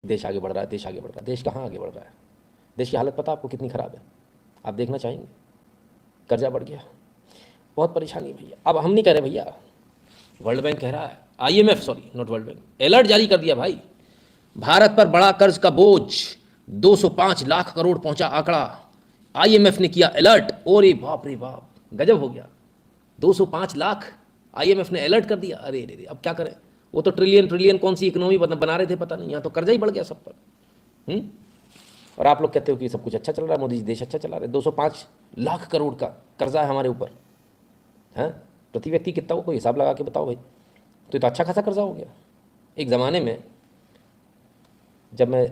देश आगे बढ़ रहा है, देश आगे बढ़ रहा है। देश कहाँ आगे बढ़ रहा है? देश की हालत पता आपको कितनी ख़राब है? आप देखना चाहेंगे? कर्जा बढ़ गया, बहुत परेशानी है भैया। अब हम नहीं कह रहे भैया, वर्ल्ड बैंक कह रहा है, IMF, sorry not world bank, alert जारी कर दिया भाई, भारत पर बड़ा कर्ज का बोझ 205 लाख करोड़ पहुंचा आंकड़ा। IMF ने किया अलर्ट। ओरे बाप रे बाप, गजब हो गया, 205 लाख IMF ने अलर्ट कर दिया। अरे रे, अब क्या करें? वो तो ट्रिलियन ट्रिलियन कौन सी इकोनॉमी बना रहे थे पता नहीं, यहाँ तो कर्जा ही बढ़ गया सब पर। और आप लोग कहते हो कि सब कुछ अच्छा चल रहा है, मोदी जी देश अच्छा चला रहे। 205 लाख करोड़ का कर्जा है हमारे ऊपर, हैं? प्रति व्यक्ति कितना हो, कोई हिसाब लगा के बताओ भाई। तो ये तो अच्छा खासा कर्जा हो गया। एक ज़माने में जब मैं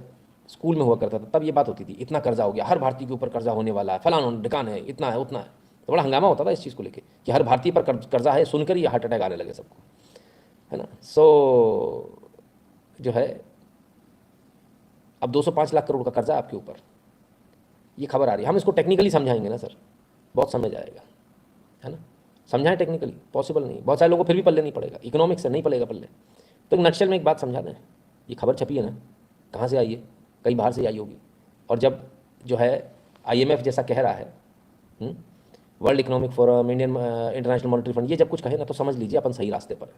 स्कूल में हुआ करता था तब ये बात होती थी, इतना कर्जा हो गया, हर भारतीय के ऊपर कर्जा होने वाला है, फलाना ढिकान है, इतना है उतना है। तो बड़ा हंगामा होता था इस चीज़ को लेके कि हर भारतीय पर कर्जा है, सुनकर ही हार्ट अटैक आने लगे सबको, है ना। सो जो है अब 205 लाख करोड़ का कर्जा आपके ऊपर, ये खबर आ रही है। हम इसको टेक्निकली समझाएंगे ना सर, बहुत समय जाएगा, है ना। समझाएं टेक्निकली, पॉसिबल नहीं, बहुत सारे लोगों को फिर भी पल्ले नहीं पड़ेगा, इकोनॉमिक्स से नहीं पड़ेगा पल्ले। तो नक्शल में एक बात समझा दें, ये खबर छपी है ना, कहाँ से आई है? कहीं बाहर से आई होगी। और जब जो है IMF जैसा कह रहा है, world economic forum, Indian international monetary fund, ये जब कुछ कहे ना तो समझ लीजिए अपन सही रास्ते पर है।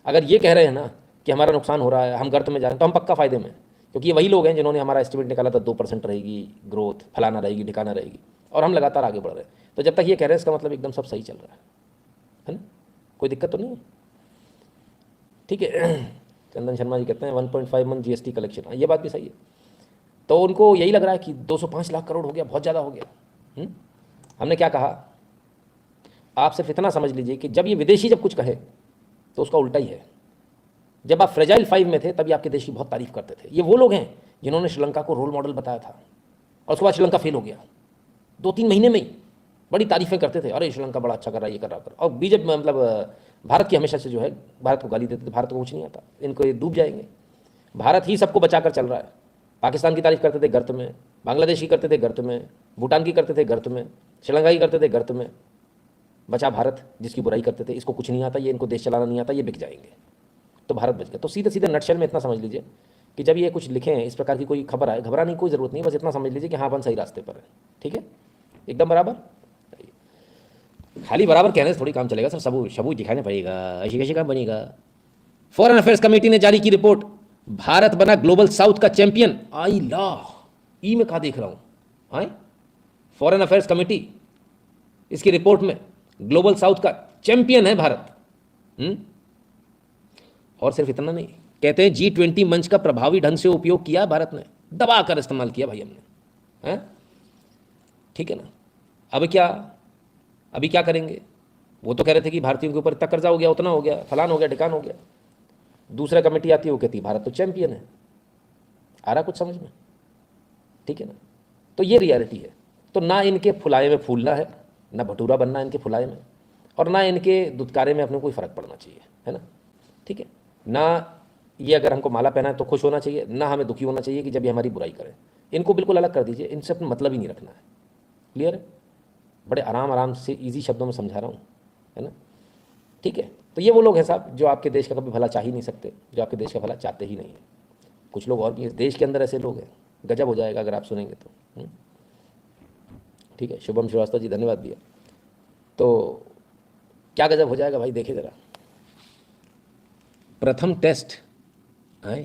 अगर ये कह रहे हैं ना कि हमारा नुकसान हो रहा है, हम गर्त में जा रहे हैं, तो हम पक्का फ़ायदे में, क्योंकि ये वही लोग हैं जिन्होंने हमारा एस्टिमेट निकाला था 2% रहेगी ग्रोथ, फलाना रहेगी ढिकाना रहेगी, और हम लगातार आगे बढ़ रहे हैं। तो जब तक ये कह रहे हैं इसका मतलब एकदम सब सही चल रहा है ना, कोई दिक्कत तो नहीं है, ठीक है। चंदन शर्मा जी कहते हैं 1.5 मंथ GST कलेक्शन, ये बात भी सही है। तो उनको यही लग रहा है कि 205 लाख करोड़ हो गया, बहुत ज़्यादा हो गया। हमने क्या कहा, आप सिर्फ इतना समझ लीजिए कि जब ये विदेशी जब कुछ कहे तो उसका उल्टा ही है। जब आप फ्रेजाइल 5 में थे तभी आपके देश की बहुत तारीफ करते थे। ये वो लोग हैं जिन्होंने श्रीलंका को रोल मॉडल बताया था, और उसके बाद श्रीलंका फेल हो गया 2-3 महीने में ही। बड़ी तारीफें करते थे, अरे श्रीलंका बड़ा अच्छा कर रहा है, ये कर रहा कर। और बीजेपी मतलब भारत की हमेशा से जो है भारत को गाली देते थे, भारत को कुछ नहीं आता, इनको ये डूब जाएंगे। भारत ही सबको बचा कर चल रहा है। पाकिस्तान की तारीफ करते थे गर्त में, बांग्लादेश की करते थे गर्त में, भूटान की करते थे गर्त में, श्रीलंका की करते थे गर्त में। बचा भारत जिसकी बुराई करते थे, इसको कुछ नहीं आता, ये इनको देश चलाना नहीं आता, ये बिक जाएंगे, तो भारत बच गया। तो सीधे सीधे नटशेल में इतना समझ लीजिए कि जब ये कुछ लिखें, इस प्रकार की कोई खबर आए, घबराने की कोई ज़रूरत नहीं, बस इतना समझ लीजिए कि हाँ अपन सही रास्ते पर है, ठीक है, एकदम बराबर। खाली बराबर कहने से थोड़ी काम चलेगा सर, सबूत दिखाने पड़ेगा, ऐसी कैसे काम बनेगा। फॉरेन अफेयर्स कमेटी ने जारी की रिपोर्ट, भारत बना ग्लोबल साउथ का चैंपियन। आई ला, ई में कहा देख रहा हूं, आए फॉरेन अफेयर्स कमेटी, इसकी रिपोर्ट में ग्लोबल साउथ का चैंपियन है भारत। और सिर्फ इतना नहीं, कहते हैं G20 मंच का प्रभावी ढंग से उपयोग किया भारत ने, दबा कर इस्तेमाल किया भाई हमने, हैं, ठीक है ना। अभी क्या करेंगे? वो तो कह रहे थे कि भारतीयों के ऊपर इतना कर्जा हो गया, उतना हो गया, फलान हो गया, ढिकान हो गया। दूसरा कमेटी आती है, वो कहती भारत तो चैंपियन है। आ रहा कुछ समझ में? ठीक है ना। तो ये रियलिटी है। तो ना इनके फुलाए में फूलना है, ना भटूरा बनना इनके फुलाए में, और ना इनके दुत्कारे में अपने कोई फ़र्क पड़ना चाहिए, है ना, ठीक है ना। ये अगर हमको माला पहना है तो खुश होना चाहिए, ना हमें दुखी होना चाहिए कि जब ये हमारी बुराई करें। इनको बिल्कुल अलग कर दीजिए, इनसे अपना मतलब ही नहीं रखना है। क्लियर है? बड़े आराम से ईजी शब्दों में समझा रहा हूँ, है ना, ठीक है। तो ये वो लोग हैं साहब जो आपके देश का कभी भला चाह ही नहीं सकते, जो आपके देश का भला चाहते ही नहीं है। कुछ लोग और भी इस देश के अंदर ऐसे लोग हैं, गजब हो जाएगा अगर आप सुनेंगे तो। ठीक है, शुभम श्रीवास्तव जी धन्यवाद दिया। तो क्या गजब हो जाएगा भाई, देखे ज़रा। प्रथम टेस्ट है